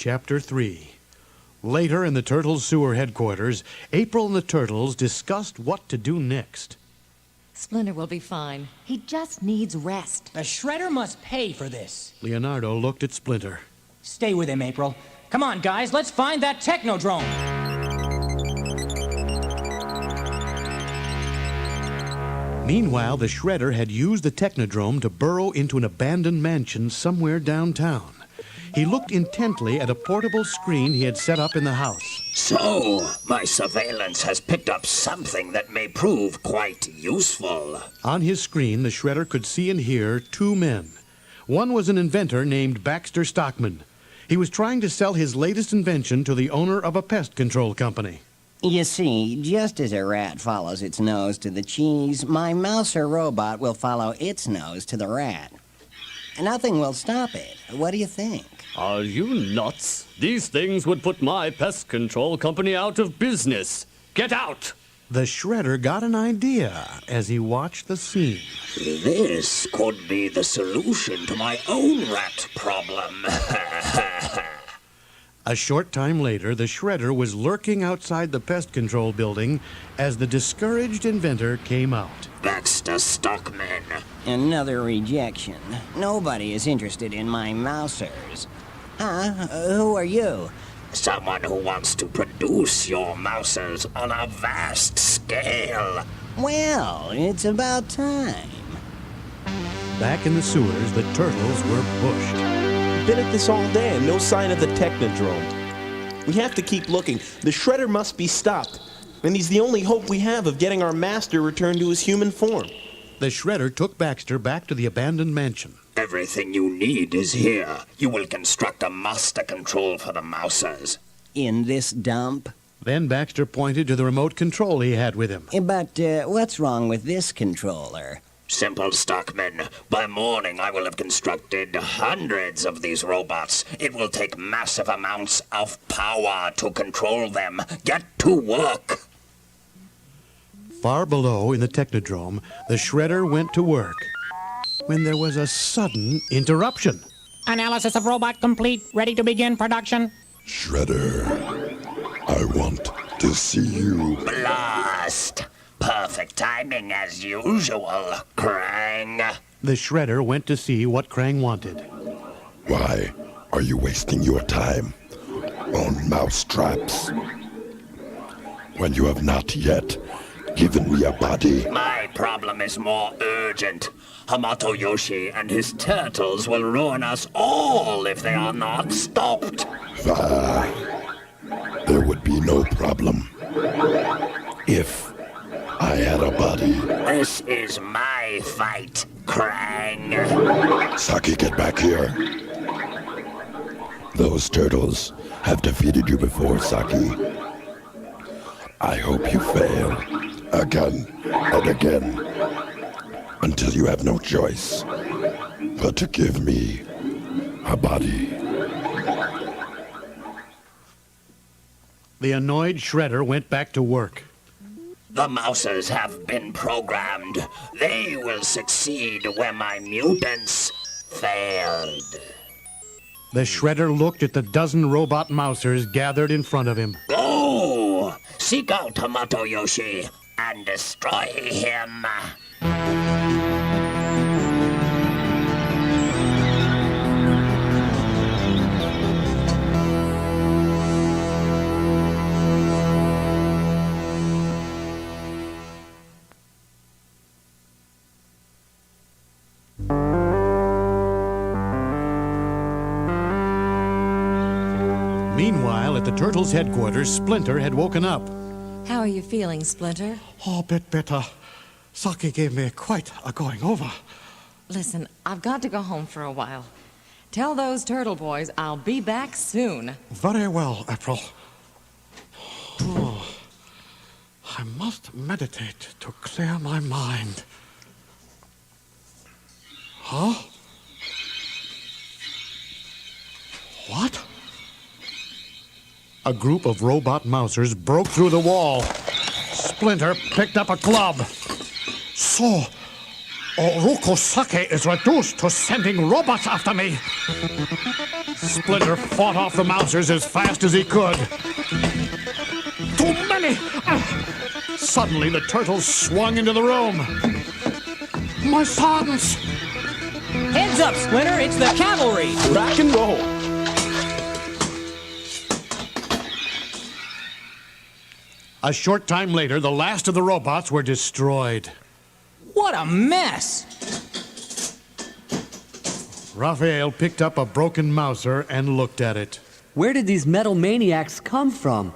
Chapter 3. Later in the Turtles' sewer headquarters, April and the Turtles discussed what to do next. Splinter will be fine. He just needs rest. The Shredder must pay for this. Leonardo looked at Splinter. Stay with him, April. Come on, guys, let's find that Technodrome. Meanwhile, the Shredder had used the Technodrome to burrow into an abandoned mansion somewhere downtown. He looked intently at a portable screen he had set up in the house. So, my surveillance has picked up something that may prove quite useful. On his screen, the Shredder could see and hear two men. One was an inventor named Baxter Stockman. He was trying to sell his latest invention to the owner of a pest control company. You see, just as a rat follows its nose to the cheese, my Mouser robot will follow its nose to the rat. Nothing will stop it. What do you think? Are you nuts? These things would put my pest control company out of business. Get out! The Shredder got an idea as he watched the scene. This could be the solution to my own rat problem. A short time later, the Shredder was lurking outside the pest control building as the discouraged inventor came out. Baxter Stockman. Another rejection. Nobody is interested in my Mousers. Who are you? Someone who wants to produce your mousers on a vast scale. Well, it's about time. Back in the sewers, the Turtles were bushed. Been at this all day and no sign of the Technodrome. We have to keep looking. The Shredder must be stopped. And he's the only hope we have of getting our master returned to his human form. The Shredder took Baxter back to the abandoned mansion. Everything you need is here. You will construct a master control for the mousers. In this dump? Then Baxter pointed to the remote control he had with him. But what's wrong with this controller? Simple, Stockman. By morning, I will have constructed hundreds of these robots. It will take massive amounts of power to control them. Get to work! Far below in the Technodrome, the Shredder went to work when there was a sudden interruption. Analysis of robot complete. Ready to begin production. Shredder, I want to see you. Blast! Perfect timing as usual, Krang. The Shredder went to see what Krang wanted. Why are you wasting your time on mouse traps when you have not yet given me a body? My problem is more urgent. Hamato Yoshi and his turtles will ruin us all if they are not stopped. There would be no problem if I had a body. This is my fight, Krang. Saki, get back here. Those turtles have defeated you before, Saki. I hope you fail again and again until you have no choice but to give me a body. The annoyed Shredder went back to work. The mousers have been programmed. They will succeed where my mutants failed. The Shredder looked at the dozen robot mousers gathered in front of him. Go! Seek out Hamato Yoshi and destroy him. Meanwhile, at the Turtles' headquarters, Splinter had woken up. How are you feeling, Splinter? Oh, a bit better. Saki gave me quite a going over. Listen, I've got to go home for a while. Tell those turtle boys I'll be back soon. Very well, April. Oh, I must meditate to clear my mind. Huh? What? A group of robot mousers broke through the wall. Splinter picked up a club. So, Oroku Sake is reduced to sending robots after me. Splinter fought off the mousers as fast as he could. Too many! Suddenly, the turtles swung into the room. My sons! Heads up, Splinter, it's the cavalry! Rock and roll. A short time later, the last of the robots were destroyed. What a mess! Raphael picked up a broken mouser and looked at it. Where did these metal maniacs come from?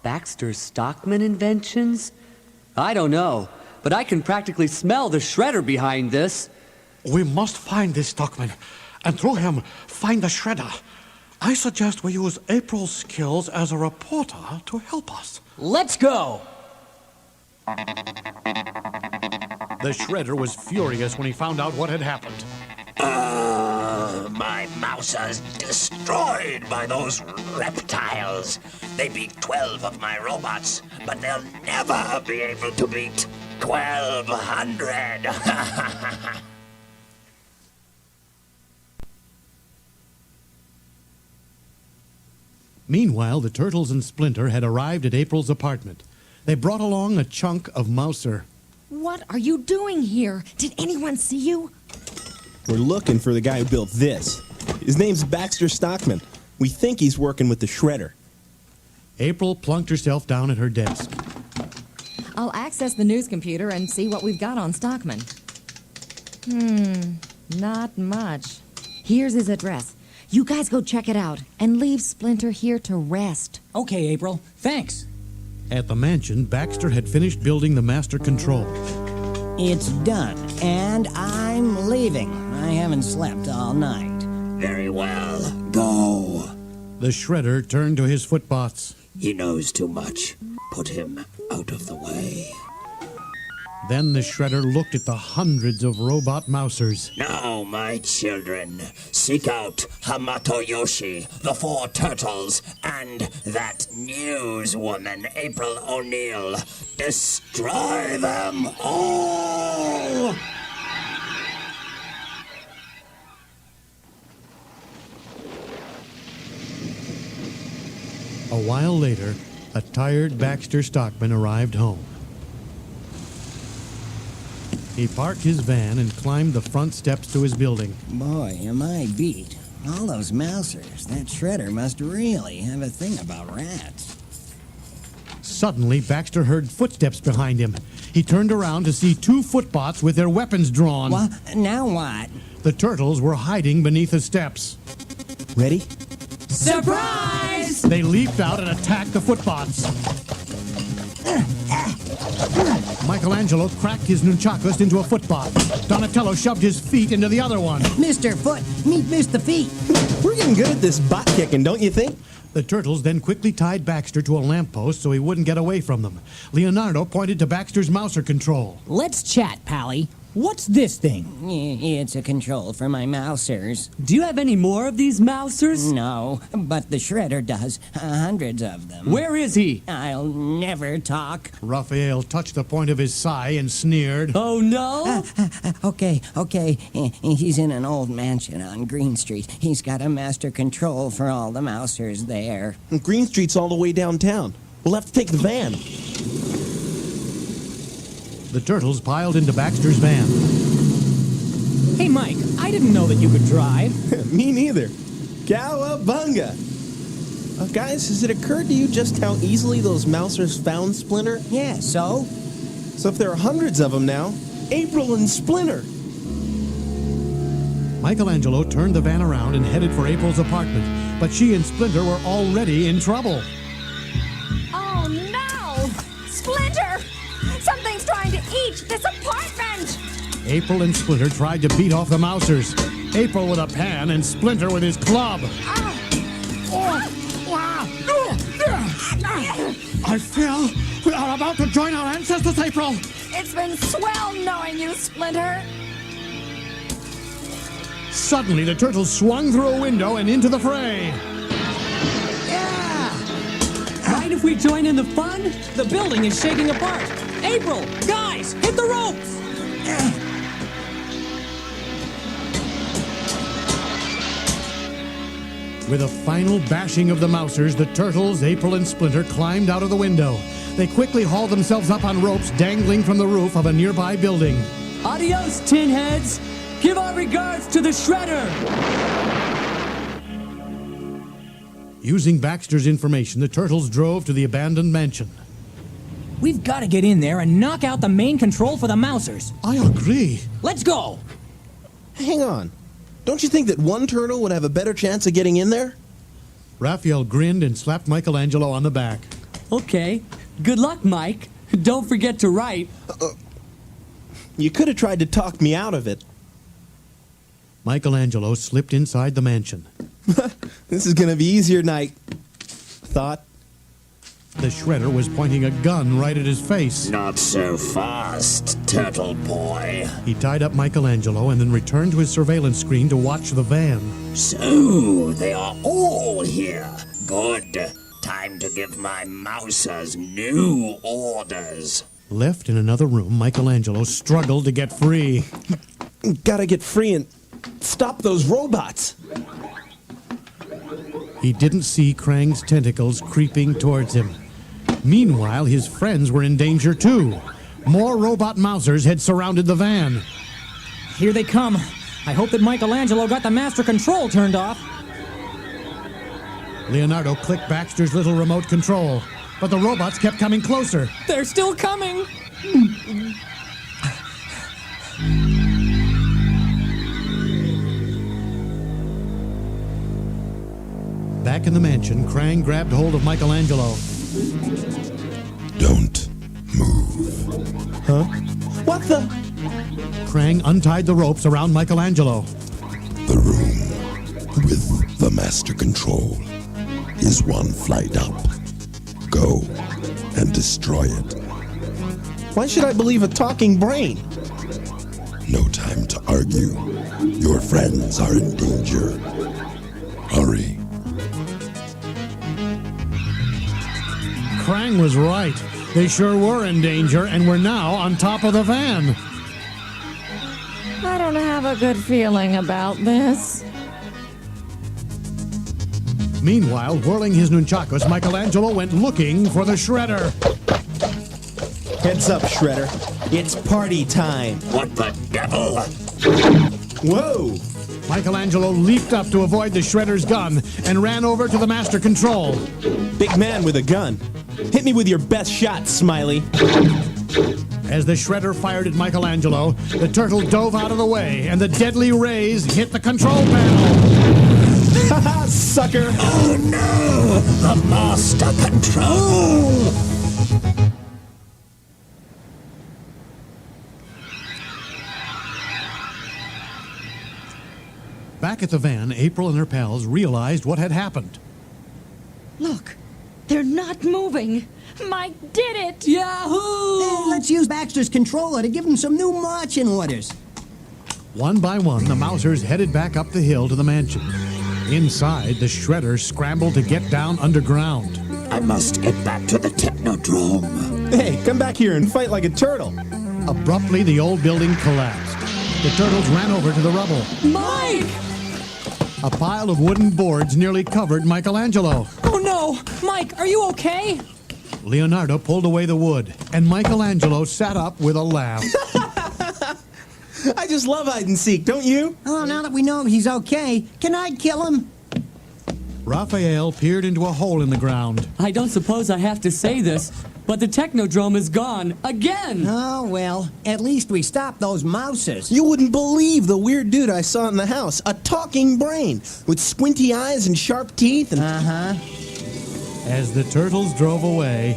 Baxter Stockman inventions? I don't know, but I can practically smell the shredder behind this. We must find this Stockman, and through him, find the shredder. I suggest we use April's skills as a reporter to help us. Let's go! The shredder was furious when he found out what had happened. My mousers destroyed by those reptiles. They beat 12 of my robots, but they'll never be able to beat 1,200. Meanwhile, the Turtles and Splinter had arrived at April's apartment. They brought along a chunk of mouser. What are you doing here? Did anyone see you? We're looking for the guy who built this. His name's Baxter Stockman. We think he's working with the shredder. April plunked herself down at her desk. I'll access the news computer and see what we've got on Stockman. Not much. Here's his address. You guys go check it out and leave Splinter here to rest. Okay, April. Thanks. At the mansion, Baxter had finished building the master control. It's done, and I'm leaving. I haven't slept all night. Very well. Go. The shredder turned to his footbots. He knows too much. Put him out of the way. Then the shredder looked at the hundreds of robot mousers. Now, my children, seek out Hamato Yoshi, the 4 turtles, and that newswoman, April O'Neil. Destroy them all! A while later, a tired Baxter Stockman arrived home. He parked his van and climbed the front steps to his building. Boy, am I beat. All those mousers. That shredder must really have a thing about rats. Suddenly, Baxter heard footsteps behind him. He turned around to see 2 footbots with their weapons drawn. Well, now what? The turtles were hiding beneath the steps. Ready? Surprise! They leaped out and attacked the footbots. Michelangelo cracked his nunchakus into a footbot. Donatello shoved his feet into the other one. Mr. Foot, meet Mr. Feet. We're getting good at this bot kicking, don't you think? The turtles then quickly tied Baxter to a lamppost so he wouldn't get away from them. Leonardo pointed to Baxter's mouser control. Let's chat, Pally. What's this thing? It's a control for my mousers. Do you have any more of these mousers? No, but the shredder does. Hundreds of them. Where is he? I'll never talk. Raphael touched the point of his sai and sneered. Oh, no? Okay. He's in an old mansion on Green Street. He's got a master control for all the mousers there. Green Street's all the way downtown. We'll have to take the van. The turtles piled into Baxter's van. Hey, Mike, I didn't know that you could drive. Me neither. Cowabunga! Guys, has it occurred to you just how easily those mousers found Splinter? Yeah, so? So if there are hundreds of them now, April and Splinter. Michelangelo turned the van around and headed for April's apartment, but she and Splinter were already in trouble. Oh, no! Splinter! Something's trying to eat this apartment! April and Splinter tried to beat off the mousers. April with a pan and Splinter with his club. I feel we are about to join our ancestors, April. It's been swell knowing you, Splinter. Suddenly, the turtles swung through a window and into the fray. Mind if we join in the fun? The building is shaking apart. April, guys, hit the ropes! With a final bashing of the Mousers, the Turtles, April, and Splinter climbed out of the window. They quickly hauled themselves up on ropes dangling from the roof of a nearby building. Adios, tin heads! Give our regards to the Shredder! Using Baxter's information, the Turtles drove to the abandoned mansion. We've got to get in there and knock out the main control for the Mousers. I agree. Let's go! Hang on. Don't you think that one turtle would have a better chance of getting in there? Raphael grinned and slapped Michelangelo on the back. Okay. Good luck, Mike. Don't forget to write. You could have tried to talk me out of it. Michelangelo slipped inside the mansion. This is going to be easier than I thought. The Shredder was pointing a gun right at his face. Not so fast, Turtle Boy. He tied up Michelangelo and then returned to his surveillance screen to watch the van. So, they are all here. Good. Time to give my Mousers new orders. Left in another room, Michelangelo struggled to get free. Gotta get free and stop those robots. He didn't see Krang's tentacles creeping towards him. Meanwhile, his friends were in danger too. More robot Mousers had surrounded the van. Here they come. I hope that Michelangelo got the master control turned off. Leonardo clicked Baxter's little remote control, but the robots kept coming closer. They're still coming! Back in the mansion, Krang grabbed hold of Michelangelo. Don't move. Huh? What the? Krang untied the ropes around Michelangelo. The room with the master control is one flight up. Go and destroy it. Why should I believe a talking brain? No time to argue. Your friends are in danger. Hurry. Krang was right. They sure were in danger and were now on top of the van. I don't have a good feeling about this. Meanwhile, whirling his nunchakus, Michelangelo went looking for the Shredder. Heads up, Shredder. It's party time. What the devil? Whoa! Michelangelo leaped up to avoid the Shredder's gun and ran over to the master control. Big man with a gun. Hit me with your best shot, Smiley. As the Shredder fired at Michelangelo, the turtle dove out of the way, and the deadly rays hit the control panel. Haha, sucker! Oh no! The master control! Back at the van, April and her pals realized what had happened. Look, they're not moving. Mike did it! Yahoo! Let's use Baxter's controller to give him some new marching orders. One by one, the Mousers headed back up the hill to the mansion. Inside, the Shredder scrambled to get down underground. I must get back to the Technodrome. Hey, come back here and fight like a turtle. Abruptly, the old building collapsed. The turtles ran over to the rubble. Mike! A pile of wooden boards nearly covered Michelangelo. Oh no! Mike, are you okay? Leonardo pulled away the wood, and Michelangelo sat up with a laugh. I just love hide and seek, don't you? Oh, now that we know he's okay, can I kill him? Raphael peered into a hole in the ground. I don't suppose I have to say this, but the Technodrome is gone again! Oh, well, at least we stopped those Mousers. You wouldn't believe the weird dude I saw in the house. A talking brain with squinty eyes and sharp teeth and... As the turtles drove away,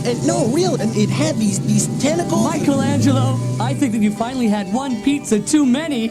And no, real, and it had these tentacles. Michelangelo, I think that you finally had one pizza too many.